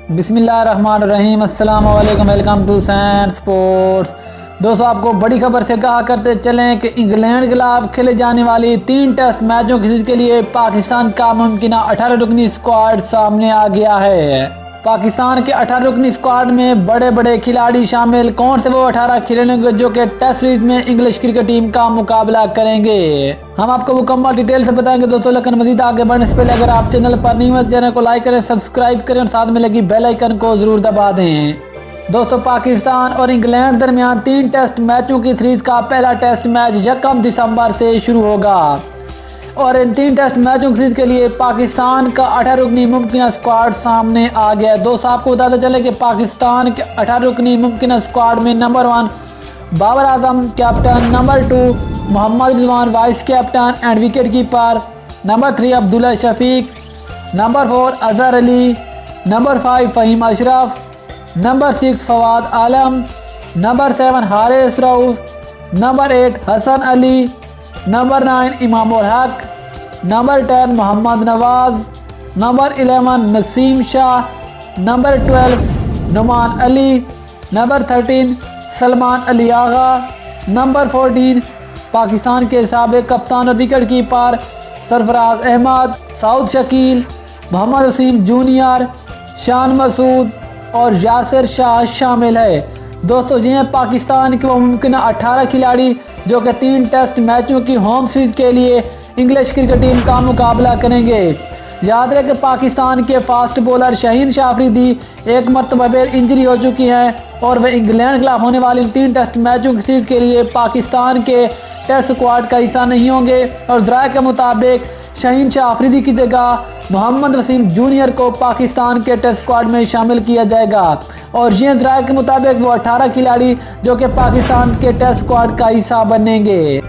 بسم اللہ الرحمن الرحیم۔ السلام علیکم، ویلکم ٹو سینٹ سپورٹس۔ دوستو، آپ کو بڑی خبر سے کہا کرتے چلیں کہ انگلینڈ کے خلاف کھیلے جانے والی 3 ٹیسٹ میچوں کی سیریز کے لیے پاکستان کا ممکنہ 18 رکنی اسکواڈ سامنے آ گیا ہے۔ پاکستان کے 18 رکنی اسکواڈ میں بڑے بڑے کھلاڑی شامل۔ کون سے وہ 18 کھلاڑی گے جو کہ ٹیسٹ سیریز میں انگلش کرکٹ ٹیم کا مقابلہ کریں گے؟ ہم آپ کو مکمل ڈیٹیل سے بتائیں گے دوستو، لیکن مزید آگے بڑھنے سے پہلے اگر آپ چینل پر نہیں ہیں چینل کو لائک کریں، سبسکرائب کریں اور ساتھ میں لگی بیل آئیکن کو ضرور دبا دیں۔ دوستو، پاکستان اور انگلینڈ درمیان 3 ٹیسٹ میچوں کی سیریز کا پہلا ٹیسٹ میچ 1 دسمبر سے شروع ہوگا اور ان 3 ٹیسٹ میچوں کی سیریز کے لیے پاکستان کا 18 رکنی ممکنہ اسکواڈ سامنے آ گیا ہے۔ دوستو، آپ کو بتاتے چلے کہ پاکستان کے 18 رکنی ممکنہ اسکواڈ میں number 1 Babar Azam captain, number 2 Muhammad Rizwan vice captain and wicket keeper, number 3 Abdullah Shafique, number 4 Azhar Ali, number 5 Faheem Ashraf, number 6 Fawad Alam, number 7 Haris Rauf, number 8 Hasan Ali, number 9 Imam ul Haq, number 10 Muhammad Nawaz, number 11 Naseem Shah, number 12 Nauman Ali, number 13 Salman Ali Agha, number 14 Pakistan کے سابق کپتان اور وکٹ کیپر سرفراز احمد، سعود شکیل، محمد وسیم جونیئر، شان مسعود اور یاسر شاہ شامل ہے۔ دوستو، یہ ہیں پاکستان کے وہ ممکنہ 18 کھلاڑی جو کہ 3 ٹیسٹ میچوں کی ہوم سیریز کے لیے انگلش کرکٹ ٹیم کا مقابلہ کریں گے۔ یاد رہے کہ پاکستان کے فاسٹ بولر شاہین شاہ آفریدی ایک مرتبہ انجری ہو چکی ہیں اور وہ انگلینڈ کے خلاف ہونے والی 3 ٹیسٹ میچوں کی سیریز کے لیے پاکستان کے ٹیسٹ اسکواڈ کا حصہ نہیں ہوں گے، اور ذرائع کے مطابق شاہین شاہ آفریدی کی جگہ محمد وسیم جونیئر کو پاکستان کے ٹیسٹ اسکواڈ میں شامل کیا جائے گا، اور یہ ذرائع کے مطابق وہ 18 کھلاڑی جو کہ پاکستان کے ٹیسٹ اسکواڈ کا حصہ بنیں گے۔